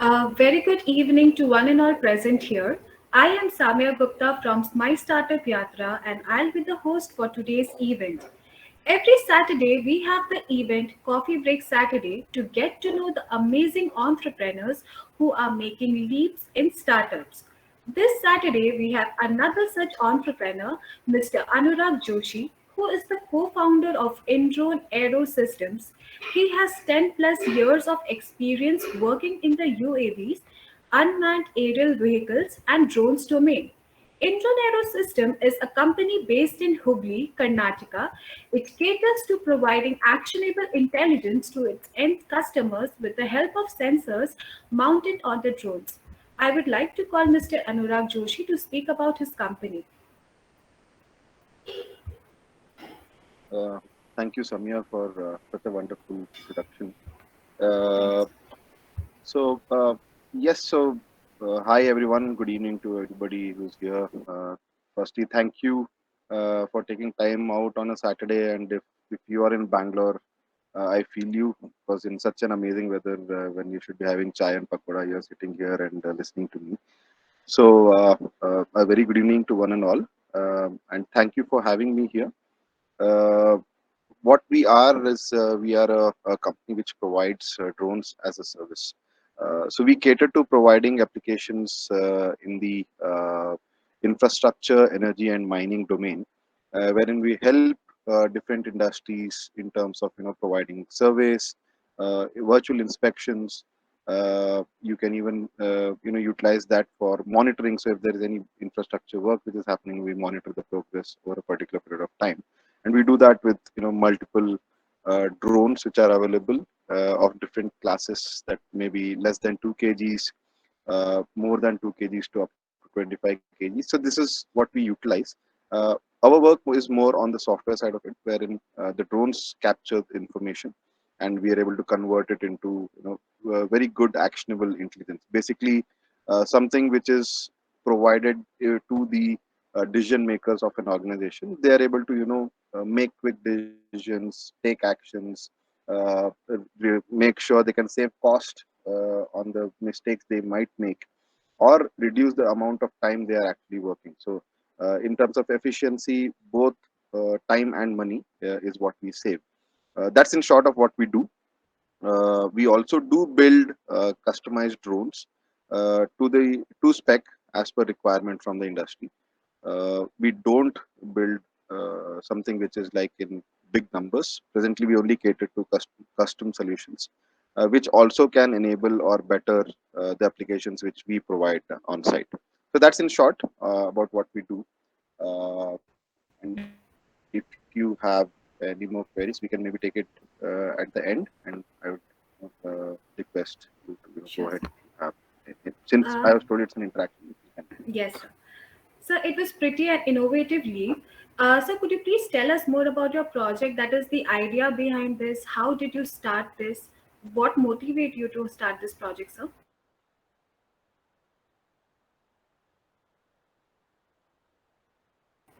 Very good evening to one and all present here. I am Samya Gupta from My Startup Yatra and I'll be the host for today's event. Every Saturday, we have the event Coffee Break Saturday to get to know the amazing entrepreneurs who are making leaps in startups. This Saturday, we have another such entrepreneur, Mr. Anurag Joshi, who is the co founder of INDrone Aero Systems. He has 10 plus years of experience working in the UAVs, Unmanned Aerial Vehicles, and drones domain. INDrone Aero System is a company based in Hubli, Karnataka. It caters to providing actionable intelligence to its end customers with the help of sensors mounted on the drones. I would like to call Mr. Anurag Joshi to speak about his company. Uh, Thank you, Samya, for such a wonderful introduction. Uh, so, uh, yes, so Hi everyone. Good evening to everybody who's here. Firstly, thank you for taking time out on a Saturday. And if you are in Bangalore, I feel you because in such an amazing weather, when you should be having chai and pakoda, you're sitting here and listening to me. A very good evening to one and all. And thank you for having me here. Uh, what we are is we are a company which provides drones as a service. So we cater to providing applications in the infrastructure, energy, and mining domain, wherein we help different industries in terms of providing surveys, virtual inspections. You can even utilize that for monitoring. So if there is any infrastructure work which is happening, we monitor the progress over a particular period of time, and we do that with multiple drones which are available of different classes that may be less than 2 kgs, more than 2 kgs to up to 25 kgs. So this is what we utilize. Our work is more on the software side of it, wherein the drones capture the information and we are able to convert it into very good actionable intelligence, basically something which is provided to the decision makers of an organization. They are able to make quick decisions, take actions, make sure they can save cost on the mistakes they might make, or reduce the amount of time they are actually working. So in terms of efficiency, both time and money is what we save. That's in short of what we do. We also do build customized drones to spec as per requirement from the industry. We don't build something which is like in big numbers. Presently, we only cater to custom solutions, which also can enable or better the applications which we provide on site. So that's in short about what we do. And if you have any more queries, we can maybe take it at the end, and I would request you to go ahead Sure. if you have. Since I Uh, was told it's an interaction, you can. yes, sir. So it was pretty an innovative leap. So could you please tell us more about your project? That is the idea behind this. How did you start this? What motivated you to start this project, sir?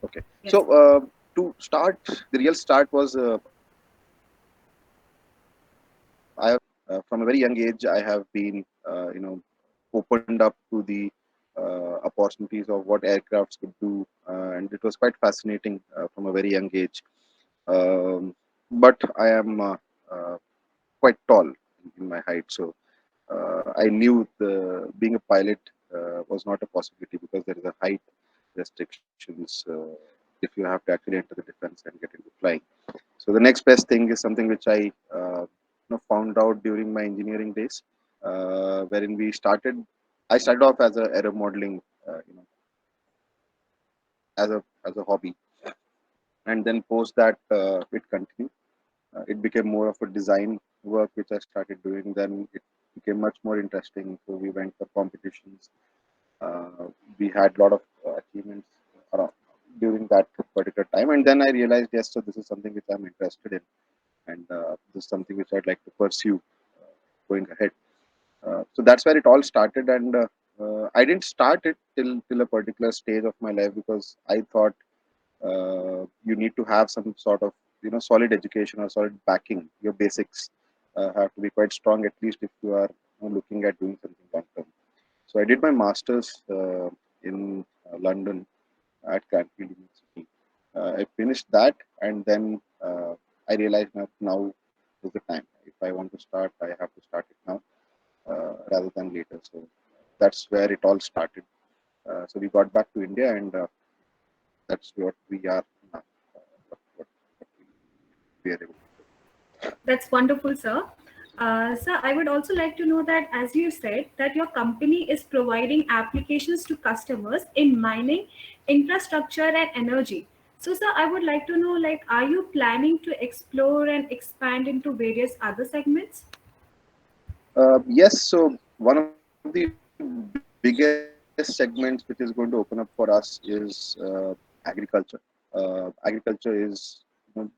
Okay. Yes. To start, the real start was I have from a very young age I have been opened up to the opportunities of what aircrafts could do, and it was quite fascinating from a very young age. Um, but I am quite tall in my height, so I knew being a pilot was not a possibility because there is a height restrictions if you have to actually enter the defense and get into flying. So the next best thing is something which I found out during my engineering days, wherein we started. I started off as a error modeling, as a hobby, and then post that it continued. It became more of a design work which I started doing. Then it became much more interesting. So we went for competitions. Uh, we had a lot of achievements around, during that particular time, and then I realized, yes, so this is something which I'm interested in, and this is something which I'd like to pursue going ahead. So that's where it all started, and I didn't start it till a particular stage of my life because I thought you need to have some sort of solid education or solid backing. Your basics have to be quite strong, at least if you are looking at doing something long term. So I did my masters in London at Cranfield University. I finished that, and then I realized that now is the time. If I want to start, I have to start it now rather than later. So that's where it all started. So we got back to India, and that's what we are now. What we are able to do. That's wonderful, sir. Sir, I would also like to know that, as you said, that your company is providing applications to customers in mining, infrastructure, and energy. So, sir, I would like to know, like, are you planning to explore and expand into various other segments? Yes, so one of the biggest segments which is going to open up for us is agriculture. Agriculture is,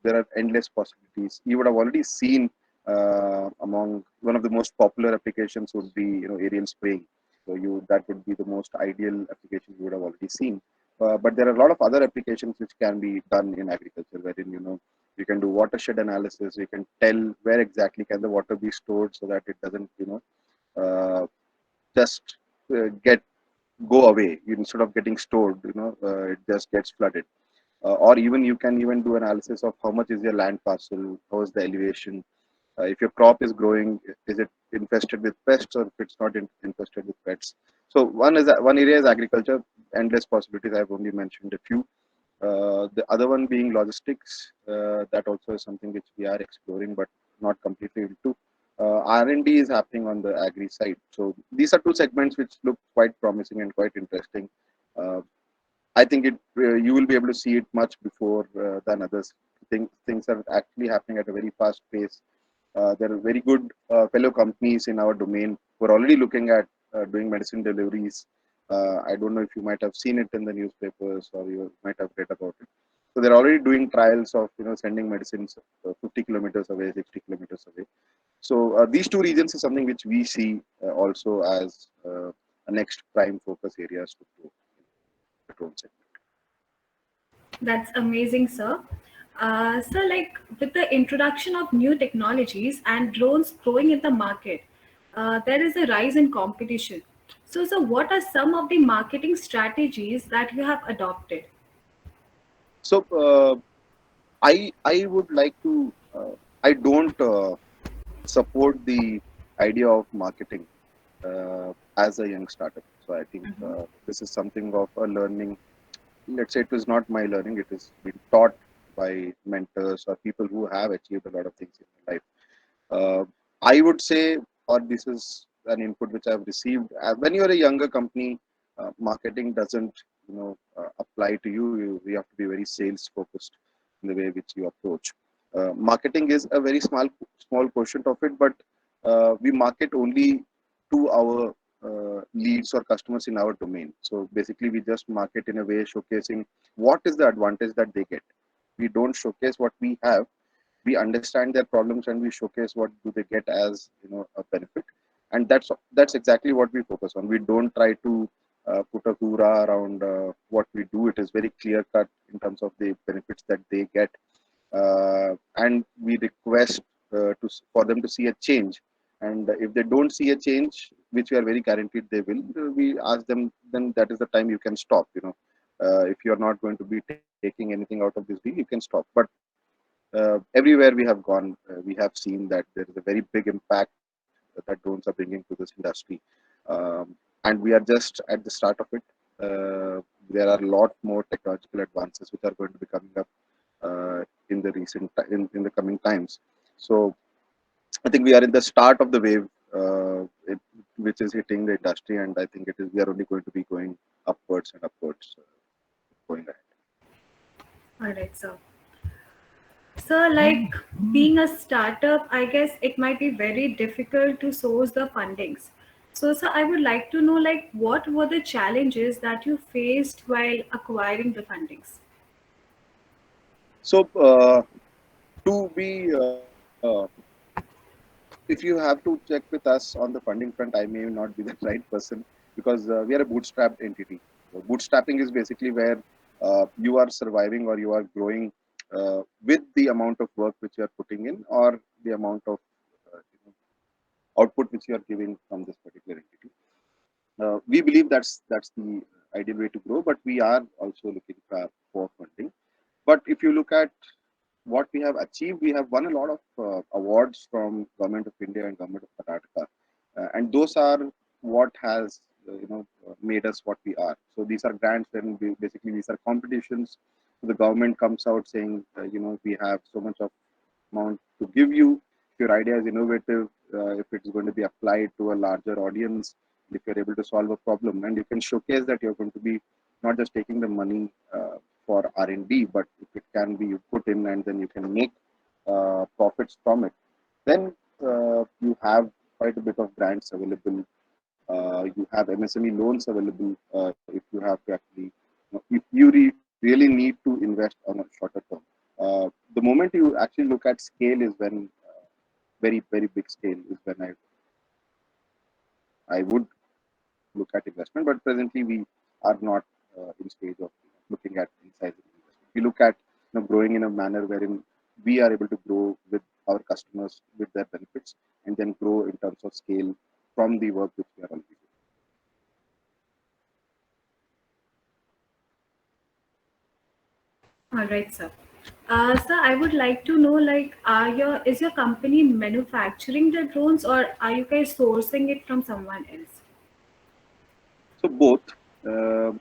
there are endless possibilities. You would have already seen among one of the most popular applications would be aerial spraying. So that would be the most ideal application you would have already seen. But there are a lot of other applications which can be done in agriculture, wherein you can do watershed analysis. You can tell where exactly can the water be stored so that it doesn't uh, just get go away instead of getting stored. It just gets flooded. Or even you can even do analysis of how much is your land parcel, how is the elevation, if your crop is growing, is it infested with pests, or if it's not infested with pests. So one area is agriculture, endless possibilities. I've only mentioned a few. The other one being logistics. That also is something which we are exploring, but not completely into. R&D is happening on the agri side. So these are two segments which look quite promising and quite interesting. Uh, I think you will be able to see it much before than others. Things are actually happening at a very fast pace. There are very good fellow companies in our domain who are already looking at doing medicine deliveries. I don't know if you might have seen it in the newspapers or you might have read about it. So they're already doing trials of sending medicines 50 kilometers away, 60 kilometers away. So these two regions is something which we see also as a next prime focus areas to grow in the drone segment. That's amazing, sir. So, like with the introduction of new technologies and drones growing in the market, there is a rise in competition. So, what are some of the marketing strategies that you have adopted? So I would like to. I don't support the idea of marketing as a young startup. So I think this is something of a learning. Let's say it was not my learning. It has been taught by mentors or people who have achieved a lot of things in their life. I would say, or this is an input which I've received. When you're a younger company, marketing doesn't, apply to you. You have to be very sales focused in the way which you approach. Marketing is a very small portion of it, but we market only to our leads or customers in our domain. So basically, we just market in a way showcasing what is the advantage that they get. We don't showcase what we have. We understand their problems and we showcase what do they get as a benefit, and that's exactly what we focus on. We don't try to put a hoorah around what we do. It is very clear cut in terms of the benefits that they get, and we request for them to see a change. And if they don't see a change, which we are very guaranteed they will, we ask them, then that is the time you can stop. If you're not going to be taking anything out of this deal, you can stop. But everywhere we have gone, we have seen that there is a very big impact that drones are bringing to this industry. And we are just at the start of it. There are a lot more technological advances which are going to be coming up in the coming times. So I think we are in the start of the wave, which is hitting the industry, and I think we are only going to be going upwards and upwards, going ahead. All right, sir. So, like being a startup, I guess it might be very difficult to source the fundings. So, I would like to know, like, what were the challenges that you faced while acquiring the fundings? So to be if you have to check with us on the funding front, I may not be the right person because we are a bootstrapped entity. So bootstrapping is basically where you are surviving or you are growing with the amount of work which you are putting in, or the amount of output which you are giving from this particular entity. We believe that's the ideal way to grow, but we are also looking for funding. But if you look at what we have achieved, we have won a lot of awards from Government of India and Government of Karnataka, and those are what has made us what we are. So these are grants, and basically these are competitions. So the government comes out saying, we have so much of amount to give you. If your idea is innovative, if it's going to be applied to a larger audience, if you're able to solve a problem, and you can showcase that you're going to be not just taking the money for R&D, but if it can be you put in and then you can make profits from it, then you have quite a bit of grants available. You have MSME loans available if you have to actually, if you really need to invest on a shorter term. The moment you actually look at scale is when very big scale is when I would look at investment. But presently we are not in stage of looking at in size of investment. We look at growing in a manner wherein we are able to grow with our customers with their benefits, and then grow in terms of scale from the work which we are already doing. All right, sir. Sir, I would like to know, like, is your company manufacturing the drones, or are you guys sourcing it from someone else? So both,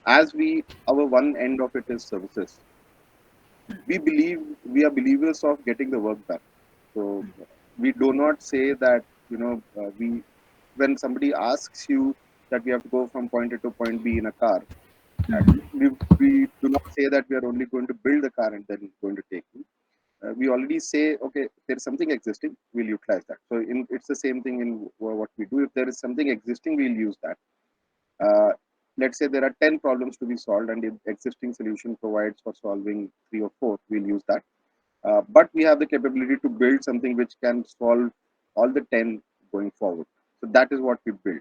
as we our one end of it is services. We are believers of getting the work done. So we do not say that we when somebody asks you that we have to go from point A to point B in a car, uh, we do not say that we are only going to build the car and then going to take you. We already say, okay, there is something existing, we'll utilize that. So it's the same thing in what we do. If there is something existing, we'll use that. Uh, let's say there are 10 problems to be solved, and the existing solution provides for solving three or four, we'll use that. But we have the capability to build something which can solve all the 10 going forward. So that is what we build.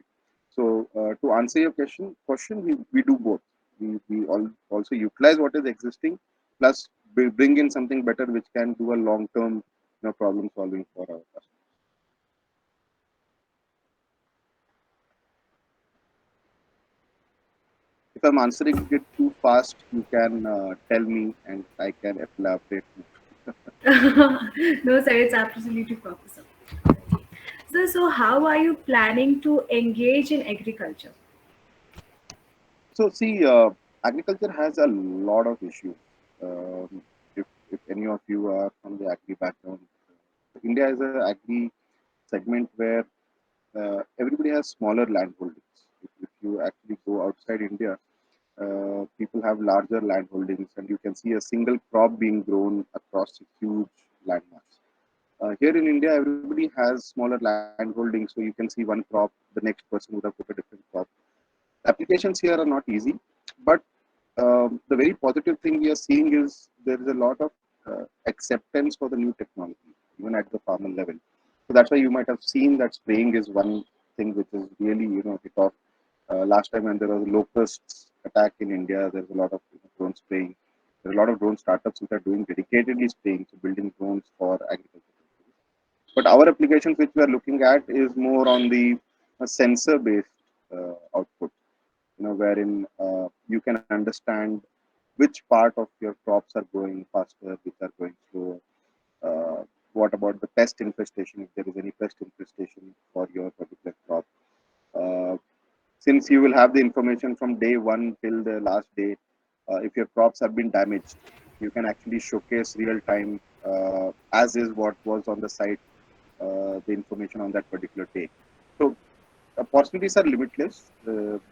So to answer your question, we do both. We also utilize what is existing, plus bring in something better which can do a long term problem solving for our customers. If I'm answering it too fast, you can tell me and I can elaborate more. No, sir, it's absolutely proper, sir. So how are you planning to engage in agriculture? So see, agriculture has a lot of issues. If any of you are from the agri background, India is an agri segment where everybody has smaller land holdings. If you actually go outside India, people have larger land holdings, and you can see a single crop being grown across a huge landmass. Here in India, everybody has smaller land holdings, so you can see one crop, the next person would have put a different crop. Applications here are not easy, but the very positive thing we are seeing is there is a lot of acceptance for the new technology, even at the farmer level. So that's why you might have seen that spraying is one thing which is really hit off. Last time when there was a locusts attack in India, there's a lot of drone spraying. There are a lot of drone startups which are doing dedicatedly spraying, so building drones for agriculture. But our applications which we are looking at is more on the sensor-based output, wherein you can understand which part of your crops are growing faster, which are going slower. What about the pest infestation, if there is any pest infestation for your particular crop. Uh, since you will have the information from day one till the last day, if your crops have been damaged, you can actually showcase real time as is what was on the site, the information on that particular day. So opportunities are limitless.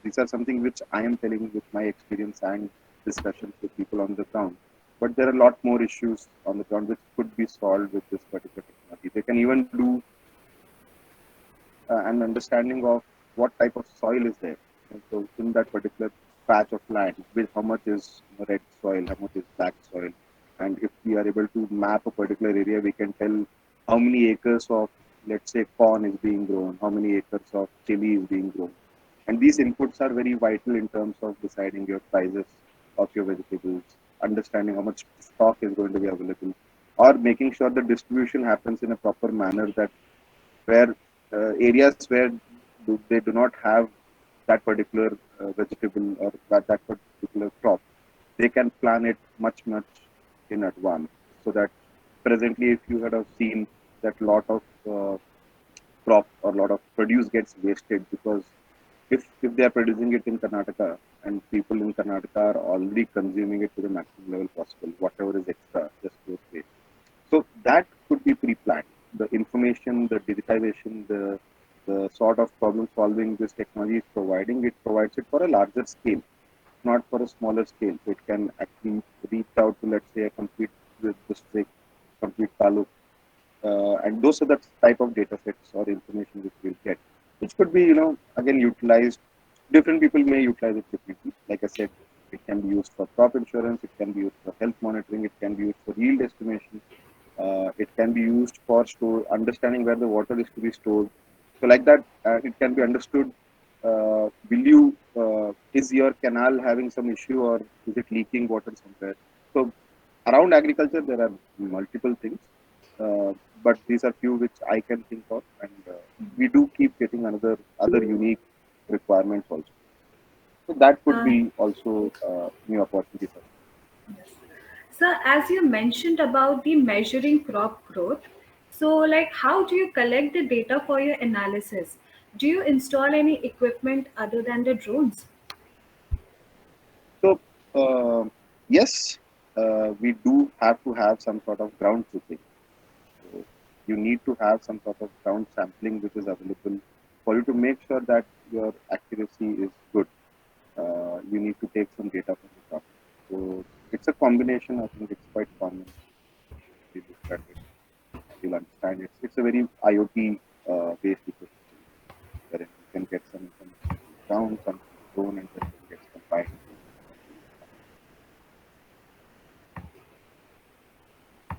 These are something which I am telling with my experience and discussions with people on the ground. But there are a lot more issues on the ground which could be solved with this particular technology. They can even do an understanding of what type of soil is there. And so in that particular patch of land, with how much is red soil, how much is black soil, and if we are able to map a particular area, we can tell how many acres of, let's say, corn is being grown, how many acres of chili is being grown. And these inputs are very vital in terms of deciding your prices of your vegetables, understanding how much stock is going to be available, or making sure the distribution happens in a proper manner that where areas where they do not have that particular vegetable or that particular crop, they can plan it much in advance. So that presently, if you had have seen that lot of crop or lot of produce gets wasted because if they are producing it in Karnataka and people in Karnataka are already consuming it to the maximum level possible, whatever is extra just goes waste. So that could be pre-planned. The information, the digitization, the sort of problem solving this technology is providing, it provides it for a larger scale, not for a smaller scale. So it can actually reach out to, let's say, a complete district, complete taluk, and those are the type of data sets or information which we'll get, which could be, again utilized. Different people may utilize it differently. Like I said, it can be used for crop insurance, it can be used for health monitoring, it can be used for yield estimation, it can be used for understanding where the water is to be stored. So like that, it can be understood. Will you is your canal having some issue or is it leaking water somewhere? So around agriculture, there are multiple things, uh, but these are few which I can think of, and we do keep getting another other unique requirements also. So that could Uh, be also new opportunities. so, as you mentioned about the measuring crop growth, so like how do you collect the data for your analysis? Do you install any equipment other than the drones? So yes, we do have to have some sort of ground truthing. So you need to have some sort of ground sampling which is available for you to make sure that your accuracy is good. You need to take some data from the ground. So it's a combination. I think it's quite common. If you look at it, you'll understand it's a very IoT based ecosystem wherein you can get some information from the ground, some from the drone, and then it gets combined to eventually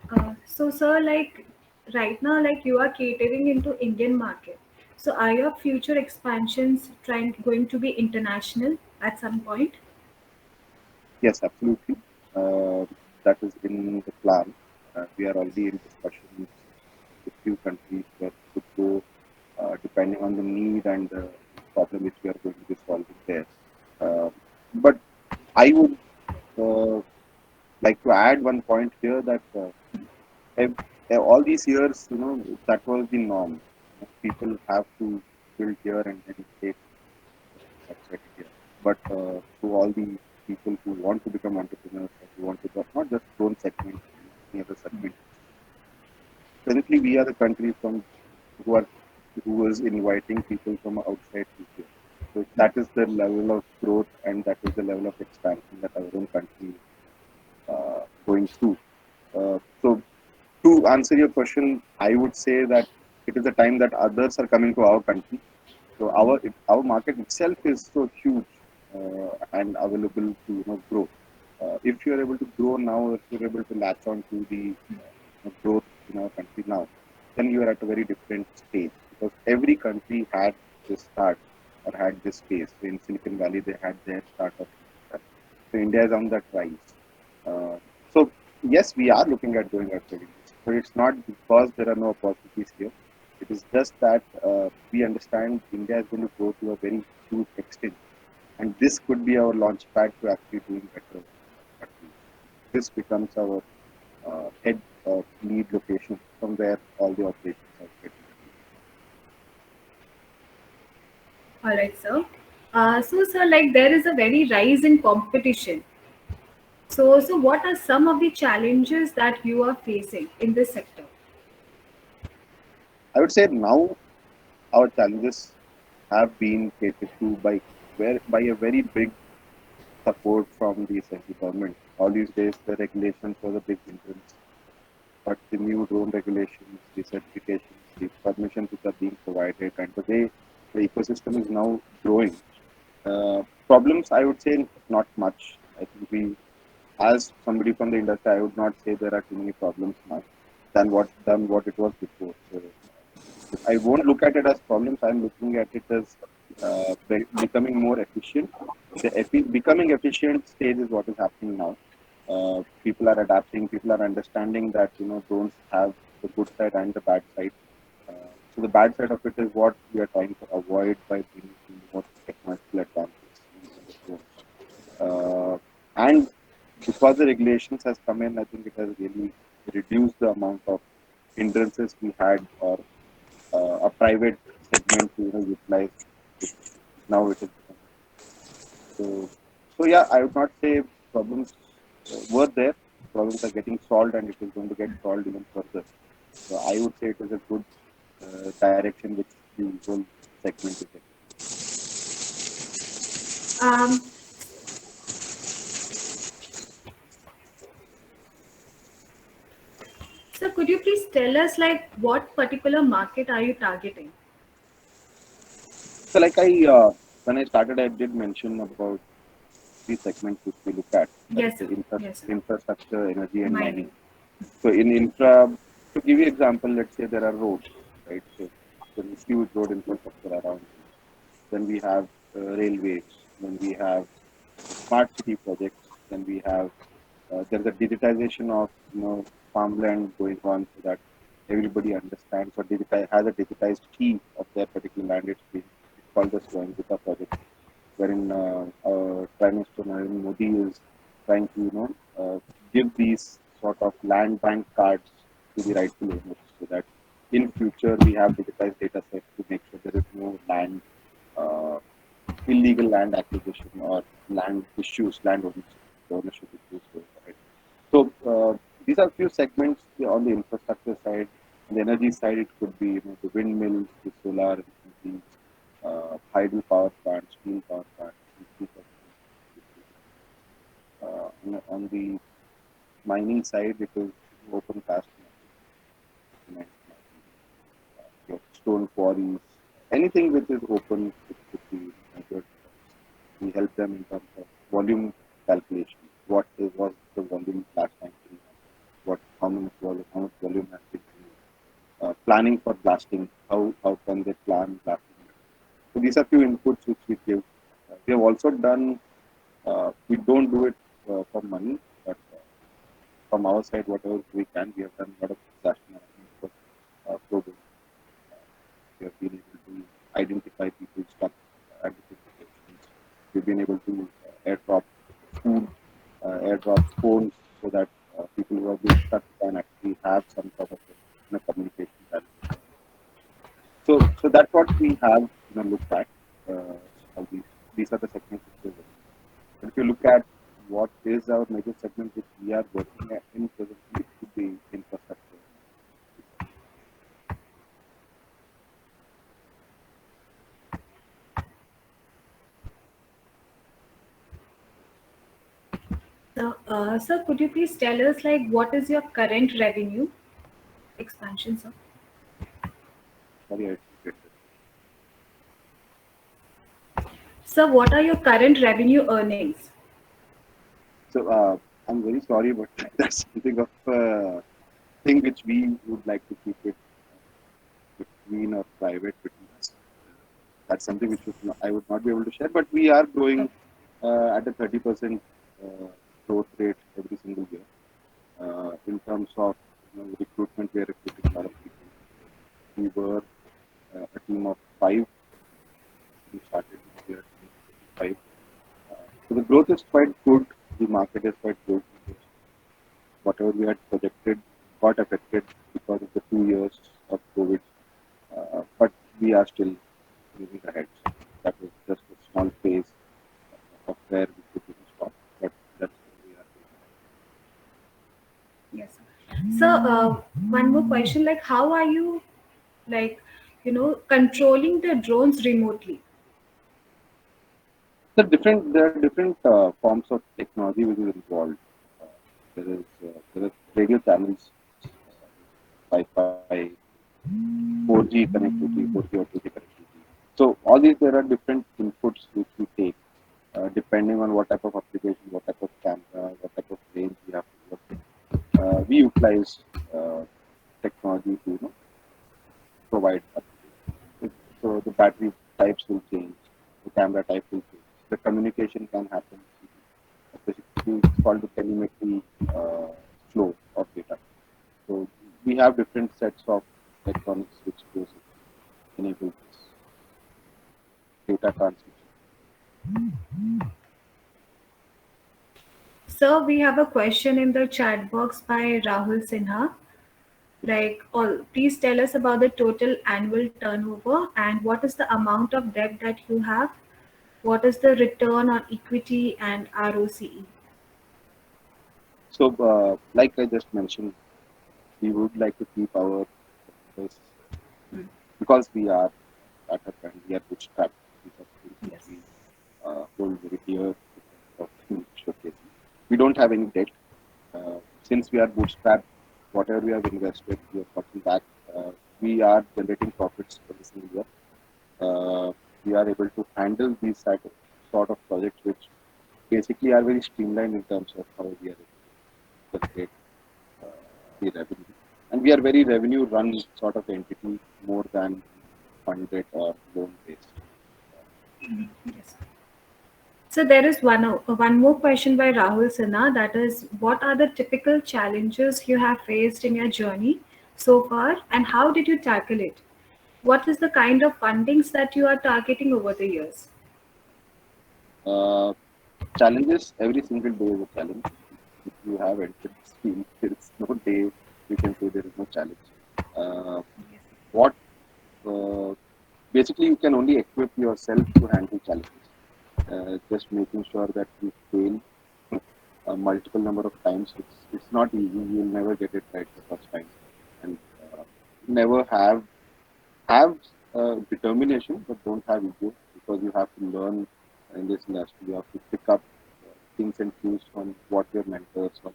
come. So, sir, like right now, like you are catering into Indian market. So, are your future expansions trying going to be international at some point? Yes, absolutely. Uh, that is in the plan. We are already in discussions with few countries where we could go depending on the need and the problem which we are going to be solving there. Uh, but I would uh, like to add one point here that ev- all these years, that was the norm. People have to build here and then take outside India. But to all the people who want to become entrepreneurs or who want to not just drone segment, any other segment, presently we are the country from who are who is inviting people from outside to here. So that is the level of growth and that is the level of expansion that our own country is going through. So to answer your question, I would say that it is a time that others are coming to our country. So our market itself is so huge and available to grow. If you are able to grow now, if you are able to latch on to the growth in our country now, then you are at a very different stage because every country had this start or had this phase. So in Silicon Valley, they had their startup. So India is on that rise. So yes, we are looking at going outside India. So it's not because there are no opportunities here. It is just that we understand India is going to go to a very huge extent, and this could be our launch pad to actually doing better in our country. This becomes our head lead location from where all the operations are getting done. All right, sir. So, sir, like there is a very rise in competition. So what are some of the challenges that you are facing in this sector? I would say now our challenges have been catered to by a very big support from the central government. All these days, the regulations was a big hindrance, but the new drone regulations, the certifications, the permissions which are being provided, and the way the ecosystem is now growing. Problems, I would say, not much. I think as somebody from the industry, I would not say there are too many problems now than what it was before. So I won't look at it as problems. I'm looking at it as becoming more efficient. The becoming efficient stage is what is happening now. People are adapting. People are understanding that drones have the good side and the bad side. So the bad side of it is what we are trying to avoid by bringing more technological advances in the drones. And because the regulations has come in, I think it has really reduced the amount of hindrances we had, or a private segment to utilize. It, now it is becoming so. So yeah, I would not say problems were there. Problems are getting solved, and it is going to get solved even further. So I would say it is a good direction which the whole segment is heading. Um, so could you please tell us like what particular market are you targeting? So like when I started, I did mention about three segments which we look at. That is Yes, the sir. Yes, sir. infrastructure, energy, and mining. Mining. So in infra, to give you example, let's say there are roads, right? So there is huge road infrastructure around. Then we have railways. Then we have smart city projects. Then we have there's a digitization of farmland going on so that everybody understands or has a digitized key of their particular land. It's called the Swayamvita project, wherein Prime Minister Narendra Modi is trying to give these sort of land bank cards to the rightful owners, so that in future we have digitized data sets to make sure there is no land uh, illegal land acquisition or land ownership issues going ahead. So these are few segments on the infrastructure side. On the energy side, it could be the windmills, the solar energy, hydro power plants, steel power plants. These are the things. On the mining side, it is open cast mining, cement mining, your stone quarries, anything which is open, it could be measured. We help them in terms of volume calculation. Was the volume last time? How much volume has been removed? Planning for blasting. How can they plan blasting? So these are few inputs which we give. We have also done. We don't do it for money, but from our side, whatever we can, we have done a lot of disaster management for pro bono. We have been able to identify people stuck at different locations. We've been able to airdrop food, airdrop phones, so that people who have been stuck can actually have some sort of communication channel. So that's what we have looked at. All these are the segments which we're working. But if you look at what is our major segment which we are working at in presently, it could be infrastructure. So, sir, could you please tell us like what is your current revenue expansion, sir? Sorry, I didn't get that. Sir, what are your current revenue earnings? So I'm very sorry, but that's something of thing which we would like to keep it between or private between us. That's something which I would not be able to share. But we are growing Okay. at a 30% growth rate every single year. In terms of recruitment, we are recruiting a lot of people. We were a team of five. We started this year, team of 5. So the growth is quite good. The market is quite good. Whatever we had projected got affected because of the 2 years of COVID, but we are still moving ahead. So that was just a small phase of where we could stop, but that's where we are going ahead. Yes, sir. Sir, one more question, like how are you like controlling the drones remotely? There are different forms of technology which is involved. Uh, there are radio channels, Wi-Fi, 4G connectivity, 4G or 2G connectivity. So all these there are different inputs which we take depending on what type of application, what type of camera, what type of range we have to work with. We utilize technology to provide application. So the battery types will change, the camera type will change, the communication can happen. Basically, it's called the telemetry flow of data. So we have different sets of electronics which goes in. enable this data transmission. Sir, we have a question in the chat box by Rahul Sinha. Like, all, please tell us about the total annual turnover and what is the amount of debt that you have? What is the return on equity and ROCE? So, like I just mentioned, we would like to keep our numbers because we are startup and we are bootstrapped. These are things which Yes. we hold very dear in terms of showcasing. We don't have any debt. Since we are bootstrapped, whatever we have invested, we are gotten back. We are generating profits every single year. We are able to handle these sort of projects, which basically are very streamlined in terms of how we are able to generate the revenue. And we are very revenue run sort of entity more than funded or loan based. Yes. So there is one more question by Rahul Sinha, that is, what are the typical challenges you have faced in your journey so far and how did you tackle it? What is the kind of fundings that you are targeting over the years? Uh, Challenges, every single day is a challenge. If you have entered this field, there is no day you can say there is no challenge. Uh, what uh, Basically you can only equip yourself to handle challenges. Just making sure that you fail a multiple number of times. It's not easy. You'll never get it right the first time, and never have determination, but don't have ego because you have to learn in this industry. You have to pick up things and cues from what your mentors or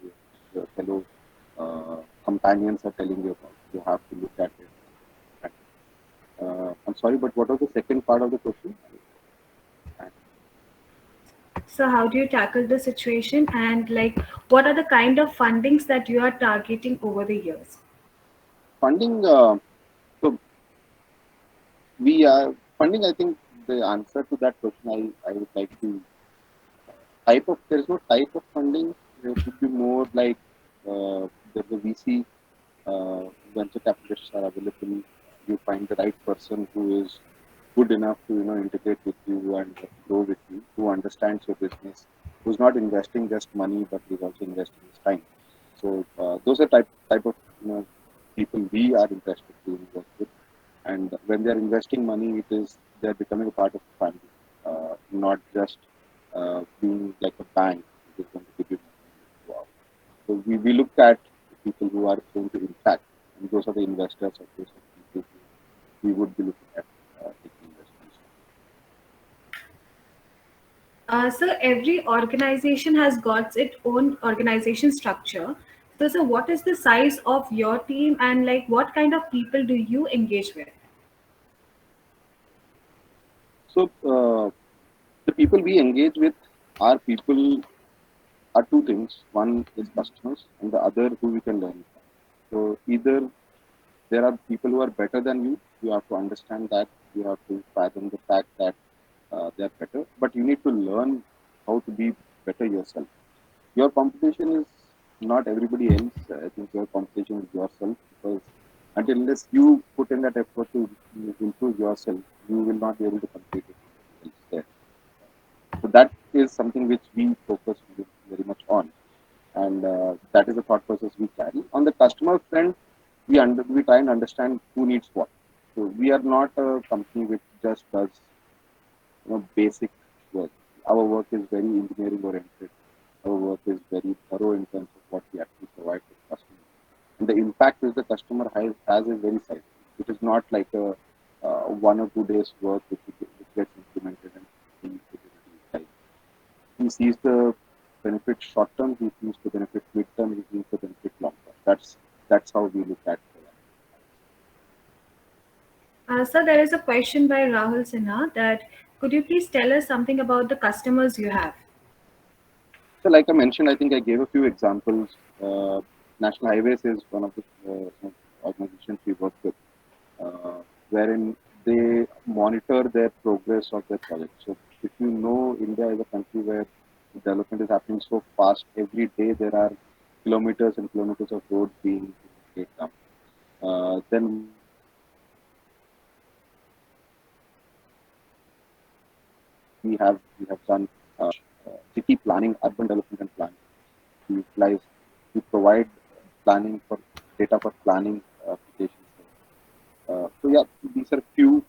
your fellow companions are telling you about. You have to look at it. I'm sorry, but what was the second part of the question? So how do you tackle the situation and like what are the kind of fundings that you are targeting over the years? Funding. So we are funding. I think the answer to that question, I would like to type of. There is no type of funding. There would be more like there's a VC, uh, venture capitalists are available. You find the right person who is good enough to integrate with you and grow with you, who understands your business, who's not investing just money but is also investing his time. So those are type of people we are interested to work with. And when they are investing money, it is they are becoming a part of the family, not just being like a bank which is going to give you money. Wow. So we look at the people who are going to impact, and those are the investors, or those are the people who we would be looking at taking investments. So every organization has got its own organization structure. So what is the size of your team and like what kind of people do you engage with? So the people we engage with are people are two things. One is customers, and the other who we can learn from. So either there are people who are better than you. You have to understand that. You have to fathom the fact that they are better, but you need to learn how to be better yourself. Your competition is not everybody else. I think your competition is yourself because until unless you put in that effort to improve yourself, you will not be able to compete with anybody else there. So that is something which we focus very much on, and that is the thought process we carry. On the customer front, we try and understand who needs what. So we are not a company which just does basic work. Our work is very engineering oriented. Our work is very thorough in terms of what we actually provide to the customer. And the impact which the customer has is very sizable. It is not like a 1 or 2 days work which gets implemented and being utilized. He sees the benefit short term, he sees the benefit mid term, he sees the benefit long term. That's how we look at it. So there is a question by Rahul Sinha that could you please tell us something about the customers you have? So, like I mentioned, I think I gave a few examples. National Highways is one of the organizations we work with, wherein they monitor their progress of their project. So, if you know, India is a country where development is happening so fast. Every day there are kilometers and kilometers of roads being laid down. Then we have done city planning, urban development and planning. We utilize, we provide planning for data for planning applications. So yeah, these are few.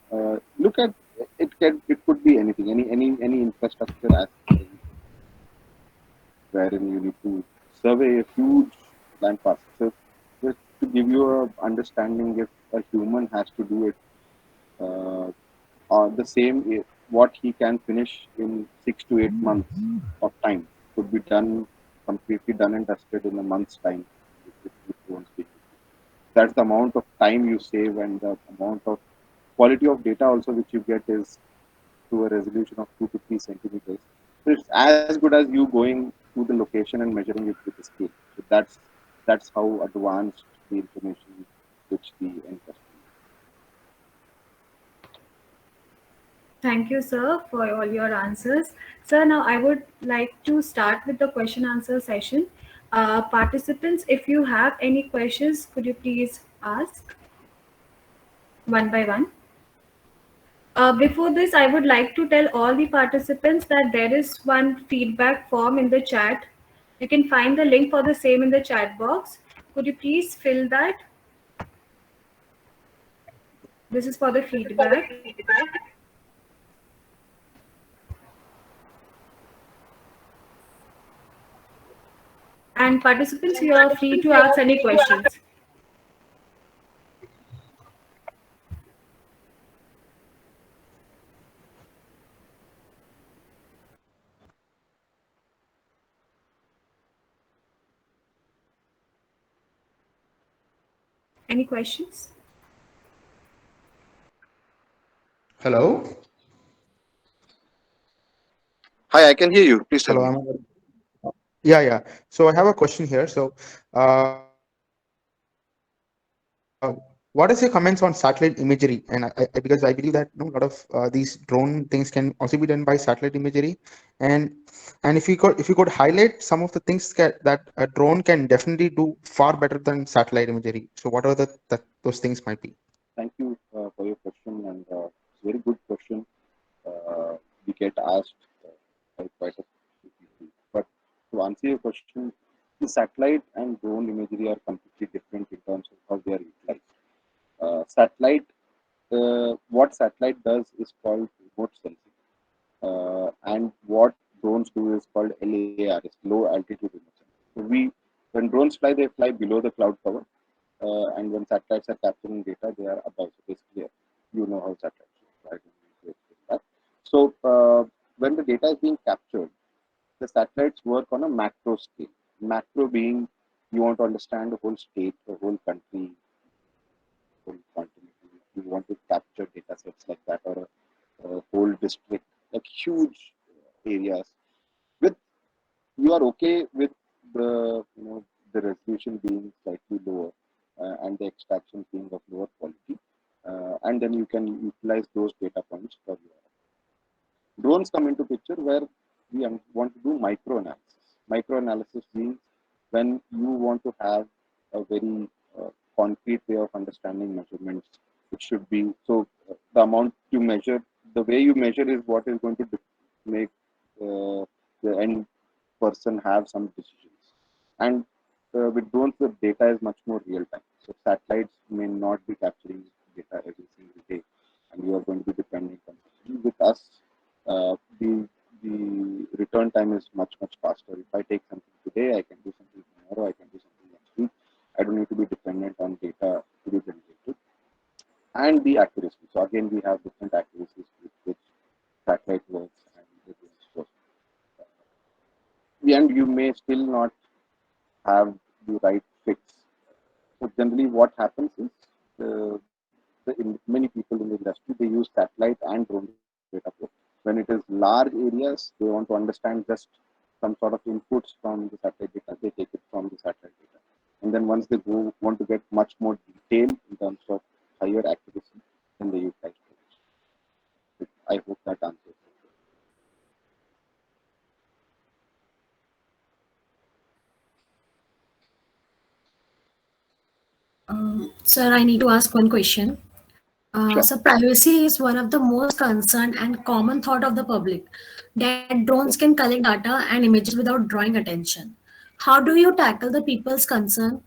Look at it. It could be anything, any infrastructure as wherein you need to survey a huge land parcel. So just to give you a understanding, if a human has to do it, uh, the same what he can finish in 6 to 8 months of time could be done completely done and dusted in a month's time with drones being used. That's the amount of time you save and the amount of quality of data also which you get is to a resolution of 2 to 3 centimeters. So it's as good as you going to the location and measuring it with a scale. So that's how advanced the information which the end customer. Thank you, sir, for all your answers. Sir, now I would like to start with the question answer session. Participants, if you have any questions, could you please ask one by one? Before this, I would like to tell all the participants that there is one feedback form in the chat. You can find the link for the same in the chat box. Could you please fill that? This is for the feedback. And participants, you are free to ask any questions. Any questions? Hello. Hi, I can hear you. Please tell me. Hello. Yeah, yeah. So I have a question here. So, what is your comments on satellite imagery? And because I believe that a lot of these drone things can also be done by satellite imagery. And and if you could highlight some of the things that a drone can definitely do far better than satellite imagery. So what are those things might be? Thank you for your question, and it's a very good question. We get asked by quite a few people. But to answer your question, the satellite and drone imagery are completely different in terms of how they are utilized. Satellite, what satellite does is called remote sensing, and what drones do is called LARS, low altitude remote sensing. So when drones fly, they fly below the cloud cover, and when satellites are capturing data, they are above. So basically, you know how satellites work, right? That. So when the data is being captured, the satellites work on a macro scale. Macro being you want to understand the whole state, the whole country, whole continent. You want to capture data sets like that or a whole district, like huge areas. With you are okay with the the resolution being slightly lower and the extraction being of lower quality, and then you can utilize those data points for your drones come into picture where we want to do micro analysis. Micro analysis means when you want to have a very concrete way of understanding measurements. It should be so the amount you measure, the way you measure is what is going to make the end person have some decisions. And with drones, the data is much more real time. So satellites may not be capturing data every single day, and you are going to be depending on it. With us, the return time is much faster. If I take something today, I can do something tomorrow. I can do something next week. I don't need to be dependent on data to be generated, and the accuracy. So again, we have different accuracies with which satellite works and the drones work. And you may still not have the right fix. So generally, what happens is many people in the industry they use satellite and drone data both. When it is large areas, they want to understand just some sort of inputs from the satellite data. They take it from the satellite data, and then once they go want to get much more detail in terms of higher accuracy, then they utilize drones. I hope that answers. Sir, I need to ask one question. Sure. So privacy is one of the most concerned and common thought of the public that drones Yes. can collect data and images without drawing attention. How do you tackle the people's concern?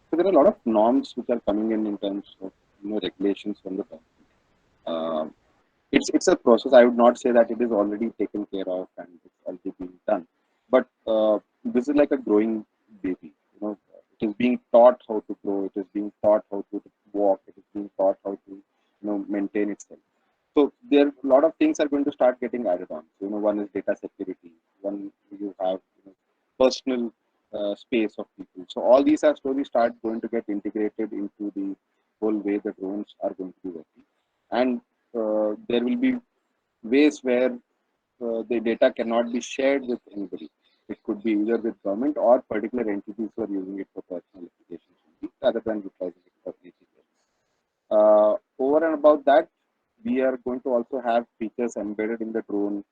So there are a lot of norms which are coming in terms of regulations from the government. Uh, it's a process. I would not say that it is already taken care of and it's already being done, but this is like a growing baby. It is being taught how to grow. It is being taught how to walk. It is being taught how to maintain itself. So there a lot of things are going to start getting added on. So, one is data security. One you have personal space of people. So all these are slowly start going to get integrated into the whole way the drones are going to be working, and there will be ways where the data cannot be shared with anybody. It could be either with government or particular entities who are using it for personal applications only, rather than utilizing it for anything else. Over and above that, we are going to also have features embedded in the drone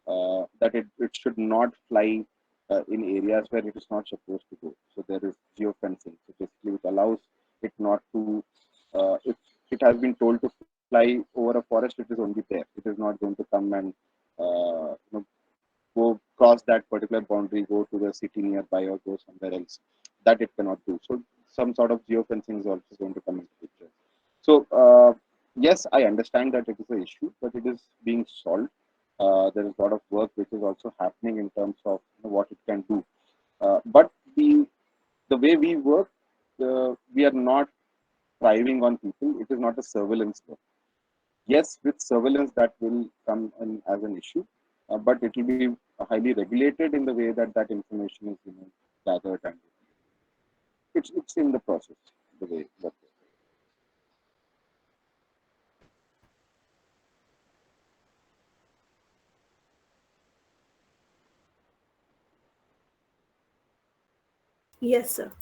that it should not fly in areas where it is not supposed to go. So there is geofencing, so basically it allows it not to. If it has been told to fly over a forest, it is only there. It is not going to come and go cross that particular boundary, go to the city nearby or go somewhere else. That it cannot do. So some sort of geofencing is also going to come into picture. So yes, I understand that it is an issue, but it is being solved. There is a lot of work which is also happening in terms of what it can do. But the way we work, we are not thriving on people. It is not a surveillance work. Yes, with surveillance that will come in as an issue, but it will be highly regulated in the way that that information is gathered, and it's in the process the way that. Yes, sir.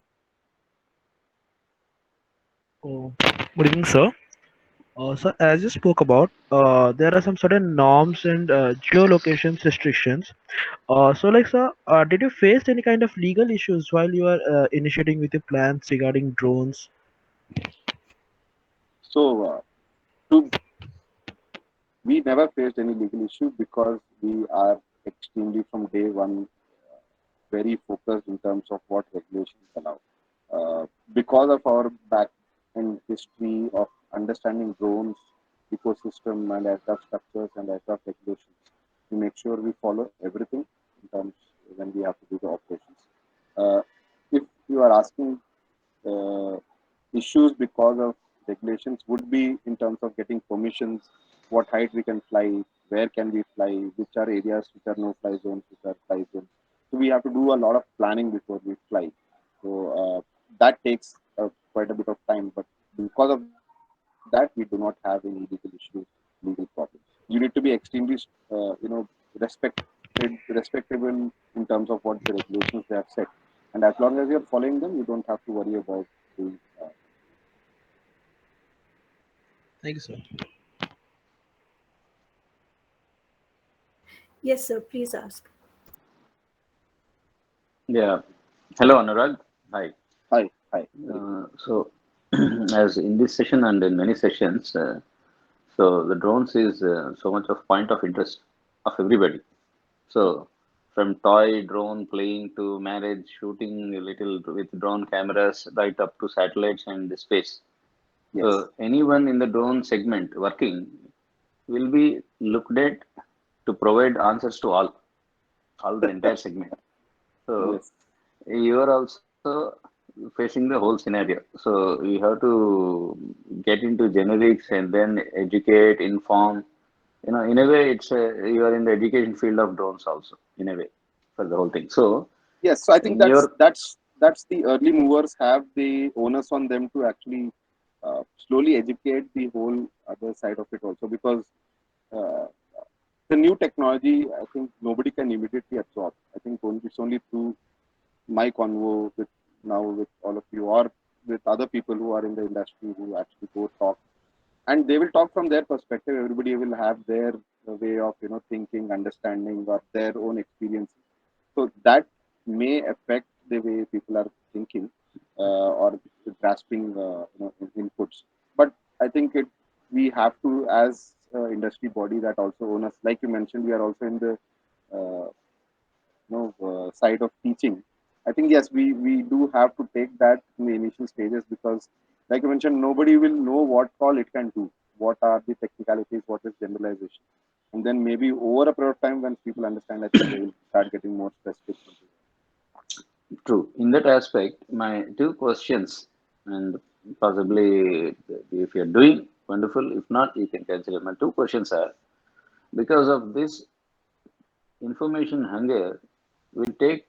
Oh, good evening, sir. So, as you spoke about, there are some certain norms and geolocation restrictions. Sir, did you face any kind of legal issues while you are initiating with your plans regarding drones? So to we never faced any legal issue because we are extremely from day one very focused in terms of what regulations allow. Because of our back and history of understanding drones, ecosystem, and aircraft structures and aircraft regulations, we make sure we follow everything in terms when we have to do the operations. Uh, if you are asking uh, issues because of regulations would be in terms of getting permissions, what height we can fly, where can we fly, which are areas which are no fly zones, which are fly zones. So we have to do a lot of planning before we fly. So that takes quite a bit of time. But because of that, we do not have any legal issues, legal problems. You need to be extremely, respectable in terms of what the regulations they have set. And as long as you're following them, you don't have to worry about the Thank you, sir. Yes, sir. Please ask. Yeah. Hello, Anurag. Hi. hi, hi, very good. So, as in this session and in many sessions, so the drones is so much of point of interest of everybody. So, from toy drone playing to marriage shooting a little with drone cameras, right up to satellites and the space. Yes, So, anyone in the drone segment working will be looked at to provide answers to all the entire segment. So, yes. you are also facing the whole scenario. So you have to get into generics and then educate, inform. In a way, you are in the education field of drones also, in a way, for the whole thing. So Yes, so I think in your that's the early movers have the onus on them to actually slowly educate the whole other side of it also, because uh, the new technology, I think nobody can immediately absorb. I think it's only through my convo with now with all of you or with other people who are in the industry who actually go talk, and they will talk from their perspective. Everybody will have their way of thinking, understanding, or their own experiences. So that may affect the way people are thinking or grasping inputs. But I think it we have to, as industry body that also own us, like you mentioned, we are also in the uh, side of teaching. I think yes, we do have to take that in the initial stages because, like you mentioned, nobody will know what all it can do, what are the technicalities, what is generalization, and then maybe over a period of time, when people understand, I think they will start getting more specific. True. In that aspect, my two questions, and possibly if you're doing wonderful, if not, you can consider. My two questions are, because of this information hunger will take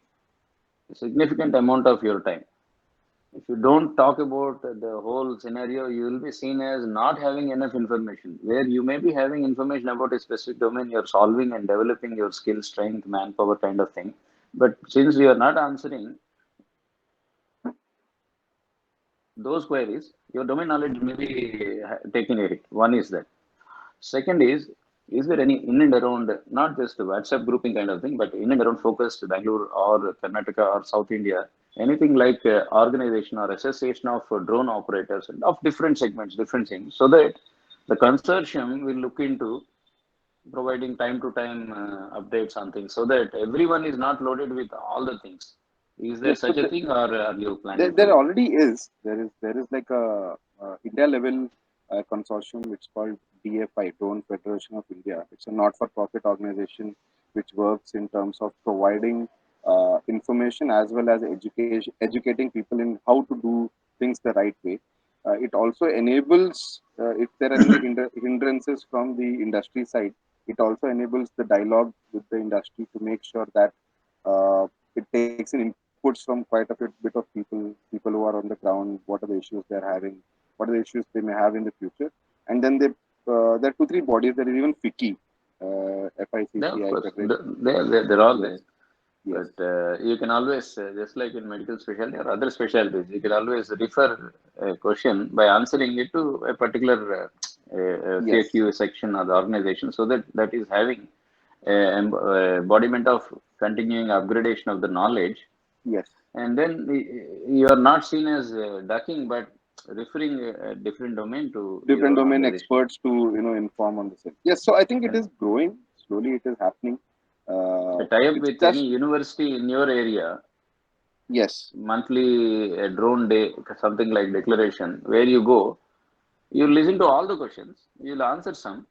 a significant amount of your time. If you don't talk about the whole scenario, you will be seen as not having enough information. Where you may be having information about a specific domain, you're solving and developing your skill, strength, manpower kind of thing. But since you are not answering those queries, your domain knowledge may be taking a hit. One is that. Second is there any in and around, not just WhatsApp grouping kind of thing, but in and around focused Bangalore or Karnataka or South India, anything like organization or association of drone operators and of different segments, different things, so that the consortium will look into providing time to time updates on things so that everyone is not loaded with all the things. Is there Yes, so such a thing, or are you there, planning there to? already is. There is like a, India level consortium which is called DFI, Drone Federation of India. It's a not-for-profit organization which works in terms of providing information as well as educating people in how to do things the right way. It also enables, if there are any hindrances from the industry side, it also enables the dialogue with the industry to make sure that it takes in inputs from quite a bit of people who are on the ground, what are the issues they're having, what are the issues they may have in the future. And then there are two, three bodies. There is even FICI, Yeah, of FICCI course, Federation. they're all Yes, there. yes, But you can always, just like in medical specialty or other specialties, you can always refer a question by answering it to a particular yes, FAQ section of the organization, so that that is having embodiment of continuing upgradation of the knowledge. yes. And then you are not seen as ducking, but referring a different domain to your Different own domain organization. experts to inform on the same. Yes, so I think it And is growing slowly. It is happening. a tie up It's with any just university in your area, yes, monthly drone day, something like declaration, where you go, you listen to all the questions, you'll answer some,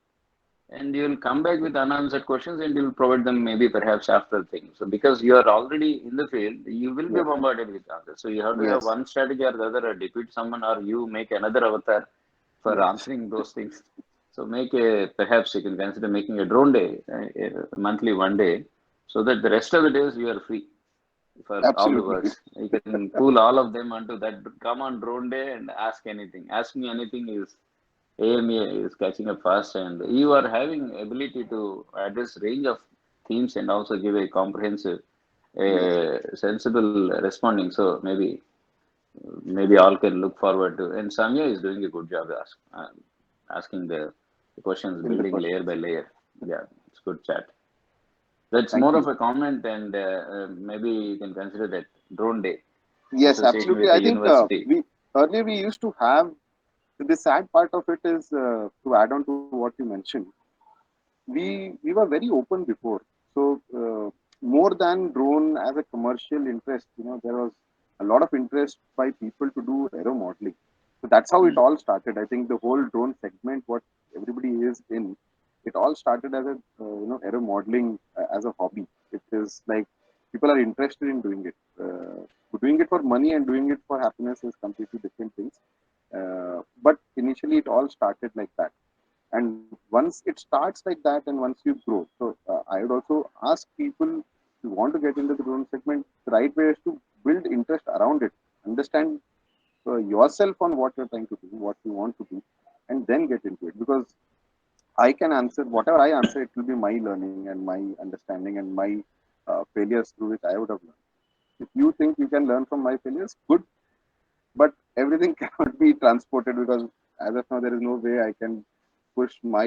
and you'll come back with unanswered questions, and you'll provide them maybe perhaps after things. So because you are already in the field, you will be yes, bombarded with answers. So you have to have yes, one strategy or the other, or defeat someone, or you make another avatar for yes. answering those things. So make a, perhaps you can consider making a drone day, monthly one day, so that the rest of the days you are free for all the Absolutely. works. You can pull all of them onto that. Come on drone day and ask anything. Ask me anything is AMA is catching up fast, and you are having ability to address range of themes and also give a comprehensive, Yes. sensible responding. So maybe all can look forward to. And Samya is doing a good job asking the questions, In the building layer questions. by layer. Yeah, it's good chat. That's Thank more you. of a comment, and maybe you can consider that drone day Yes, association absolutely. with the I think university. we earlier we used to have the sad part of it is to add on to what you mentioned. We were very open before, so more than drone as a commercial interest, there was a lot of interest by people to do aero modeling. So that's how it Hmm. all started. I think the whole drone segment, what everybody is in, it all started as a aero modeling as a hobby. It is like people are interested in doing it for money and doing it for happiness is completely different things. But initially it all started like that, and once it starts like that and once you grow, so I would also ask people, if you want to get into the drone segment, the right way is to build interest around it, understand yourself on what you're trying to do, what you want to do, and then get into it. Because I can answer whatever I answer, it will be my learning and my understanding and my failures through which I would have learned. If you think you can learn from my failures, good, but everything cannot be transported, because as of now there is no way I can push my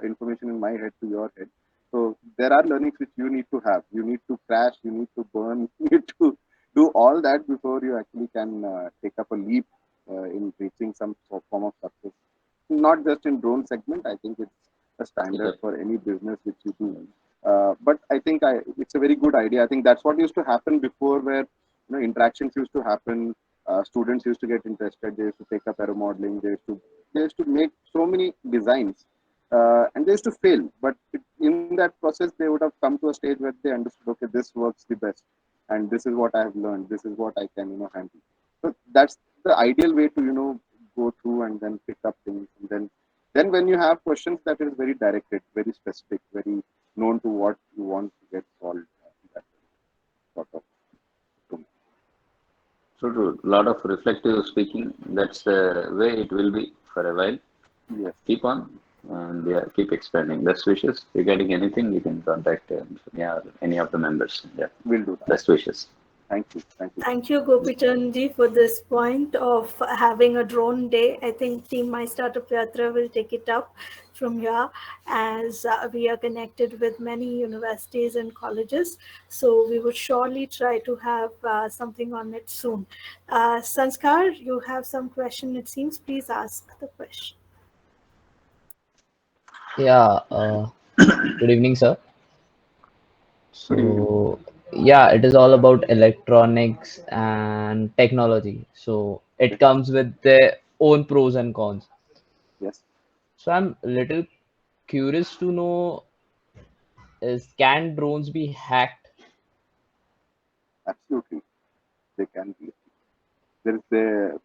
information in my head to your head. So there are learnings which you need to have. You need to crash, you need to burn, you need to do all that before you actually can take up a leap in reaching some form of success. not just in drone segment. I think it's a standard Yep. for any business which you do. But I think it's a very good idea. I think that's what used to happen before, where interactions used to happen. Students used to get interested. They used to take up aero modeling. They used to make so many designs, and they used to fail. But in that process, they would have come to a stage where they understood, okay, this works the best, and this is what I have learned. This is what I can handle. So that's the ideal way to go through and then pick up things, and then when you have questions that is very directed, very specific, very known to what you want to get solved, that sort of thing. So true. A lot of reflective speaking. That's the way it will be for a while. Yes, Keep on and yeah, keep expanding. Best wishes. Regarding anything, you can contact yeah, any of the members. Yeah. we'll do that. Best wishes. Thank you. Thank you, Gopichandji, for this point of having a drone day. I think Team My Startup Yatra will take it up from here as we are connected with many universities and colleges. So we would surely try to have something on it soon. Sanskar, you have some question, it seems. Please ask the question. Yeah, good evening, sir. Good evening. So, yeah, it is all about electronics and technology. So, it Okay. comes with their own pros and cons. Yes, So, I'm a little curious to know is can drones be hacked? absolutely. They can be. There.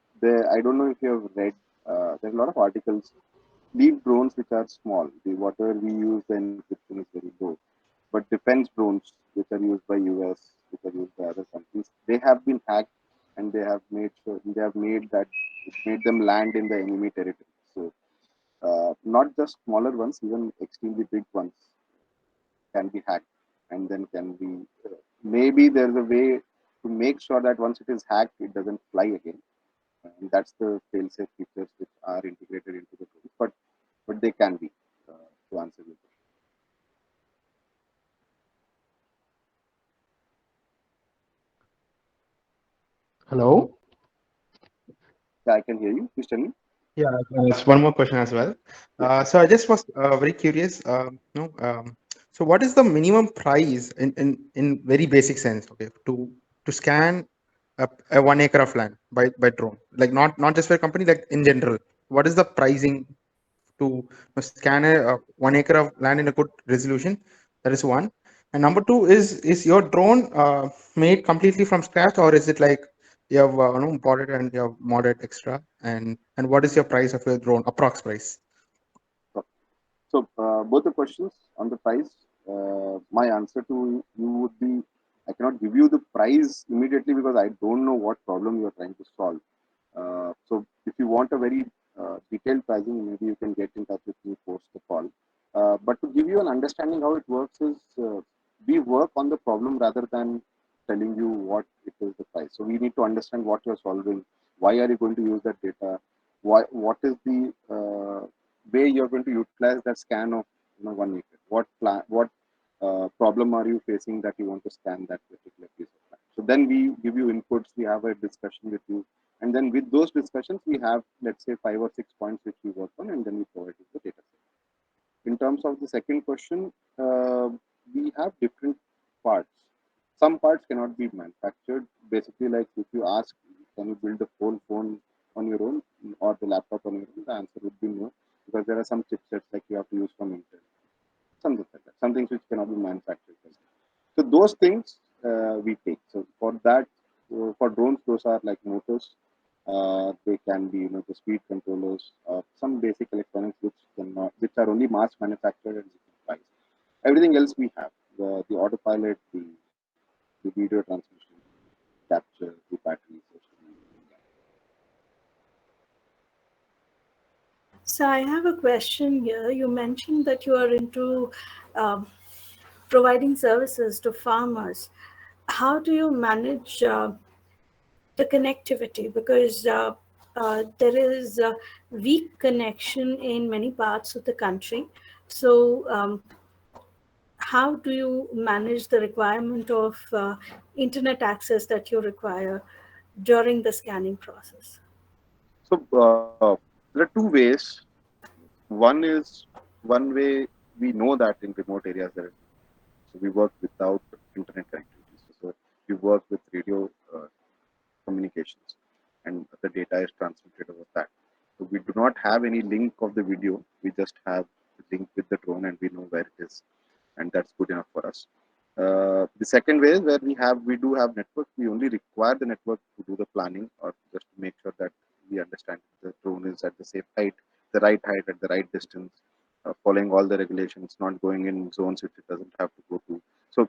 I don't know if you have read. There's a lot of articles. Leave drones which are small. The whatever we use, the encryption is very low. But defense drones, which are used by US, which are used by other countries, they have been hacked, and they have made that it made them land in the enemy territory. So not just smaller ones, even extremely big ones can be hacked, and then can be maybe there's a way to make sure that once it is hacked, it doesn't fly again. And that's the fail-safe features which are integrated into the drones, but they can be to answer your question. Hello. Yeah, I can hear you. Please tell me. Yeah, there's one more question as well. Yeah. So I just was very curious. So what is the minimum price in very basic sense, okay, to scan a 1 acre of land by drone? Like not just for a company, like in general. What is the pricing to scan a 1 acre of land in a good resolution? That is one. And number two is your drone made completely from scratch, or is it like you have bought it and you have modded extra? And what is your price of your drone, approx price? So both the questions on the price, my answer to you would be, I cannot give you the price immediately because I don't know what problem you are trying to solve. So if you want a very detailed pricing, maybe you can get in touch with me post the call. But to give you an understanding how it works is, we work on the problem rather than telling you what it is the price. So we need to understand what you're solving, why are you going to use that data, what is the way you're going to utilize that scan of 1 acre. What problem are you facing that you want to scan that particular piece of land? So then we give you inputs. We have a discussion with you, and then with those discussions, we have, let's say, 5 or 6 points which we work on, and then we provide you the data set. In terms of the second question, we have different parts. Some parts cannot be manufactured. Basically, like if you ask, can you build a whole phone on your own or the laptop on your own? The answer would be no, because there are some chipsets like you have to use from Intel, something like that, some things which cannot be manufactured. So those things we take. So for that, for drones, those are like motors. They can be, the speed controllers, some basic electronics which are only mass manufactured and supplies. Everything else we have, the autopilot, the video transmission, capture, the batteries, So I have a question here. You mentioned that you are into um, providing services to farmers. How do you manage the connectivity? Because there is a weak connection in many parts of the country. So how do you manage the requirement of internet access that you require during the scanning process? So there are two ways. One is one way we know that in remote areas there is, so we work without internet connectivity. So we work with radio communications, and the data is transmitted over that. So we do not have any link of the video. We just have the link with the drone, and we know where it is, and that's good enough for us. The second way is where we do have network. We only require the network to do the planning, or just to make sure that we understand the drone is at the safe height, the right height at the right distance, following all the regulations, not going in zones which it doesn't have to go to. So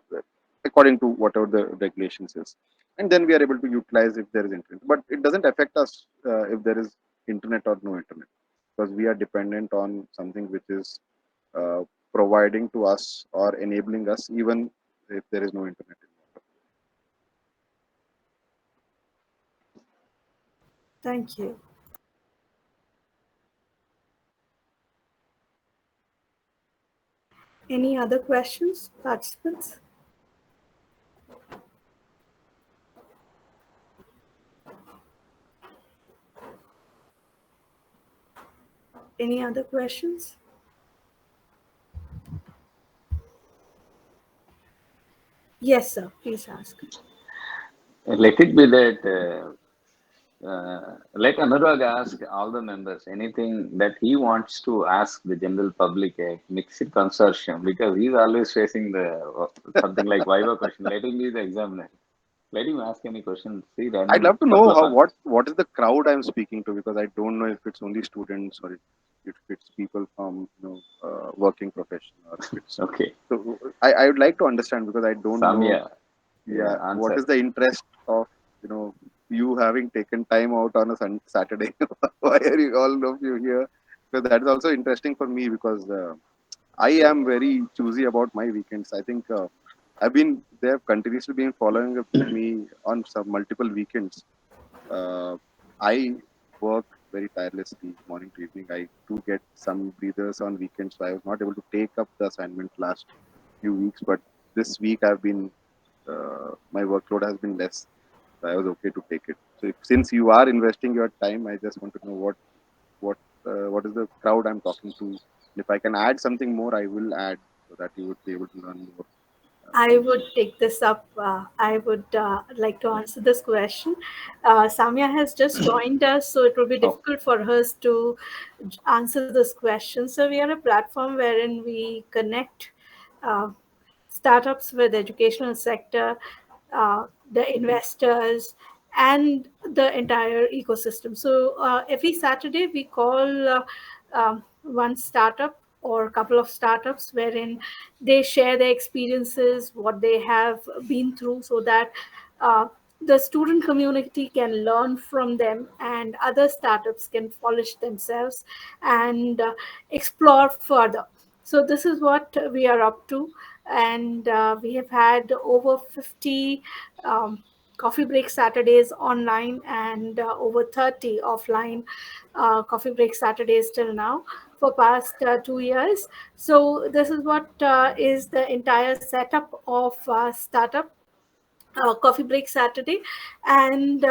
according to whatever the regulations is, and then we are able to utilize if there is internet. But it doesn't affect us if there is internet or no internet, because we are dependent on something which is uh, providing to us or enabling us even if there is no internet involved. Thank you. Any other questions, participants? Any other questions? Yes, sir. Please ask. Let it be that let Anurag ask all the members anything that he wants to ask the general public at mixed consortium, because he's always facing the something like Viva question. Let him be the examiner. Let him ask any question. See, I'd random love to couple know of how answers. what is the crowd I'm speaking to, because I don't know if it's only students or if it's people from working profession, or if it's Okay, so. I would like to understand, because I don't know. Samya, Yeah, what answer. is the interest of you having taken time out on a Saturday? Why are you all of you here? Because that is also interesting for me, because I am very choosy about my weekends. I think they have continuously been following up with me on some multiple weekends. Uh, I work very tirelessly morning to evening. I do get some breathers on weekends, so I was not able to take up the assignment last few weeks. But this week I've been my workload has been less, so I was okay to take it. So since you are investing your time, I just want to know what what is the crowd I'm talking to. If I can add something more, I will add, so that you would be able to learn more I from me. would take this up. I would like to answer this question. Samya has just joined us, so it will be Oh, difficult for us to answer this question. So, we are a platform wherein we connect uh, startups with educational sector, the investors, and the entire ecosystem. So every Saturday we call one startup or a couple of startups wherein they share their experiences, what they have been through, so that the student community can learn from them and other startups can polish themselves and explore further. So this is what we are up to, and we have had over 50 um, coffee break Saturdays online and over 30 offline coffee break Saturdays till now for past 2 years. So this is what is the entire setup of startup Coffee Break Saturday, and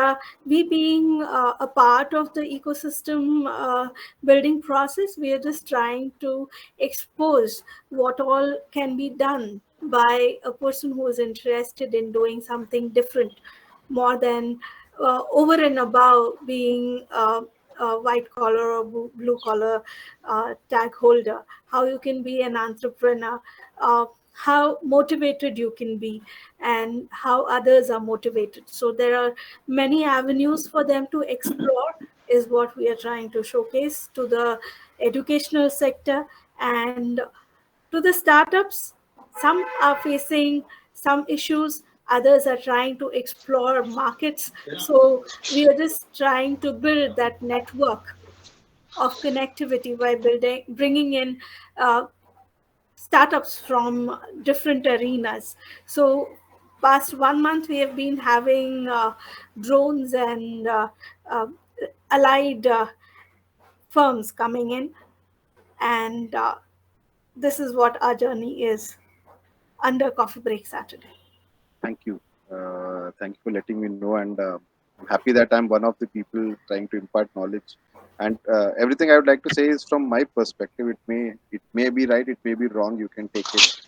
we being a part of the ecosystem building process, we are just trying to expose what all can be done by a person who is interested in doing something different, more than over and above being a white collar or blue collar tag holder. How you can be an entrepreneur, how motivated you can be, and how others are motivated. So there are many avenues for them to explore, is what we are trying to showcase to the educational sector and to the startups. Some are facing some issues, others are trying to explore markets. So we are just trying to build that network of connectivity by bringing in startups from different arenas. So past 1 month we have been having drones and uh, allied firms coming in, and this is what our journey is under Coffee Break Saturday. Thank you. Thank you for letting me know, and I'm happy that I'm one of the people trying to impart knowledge And everything I would like to say is from my perspective. It may be right, it may be wrong. You can take it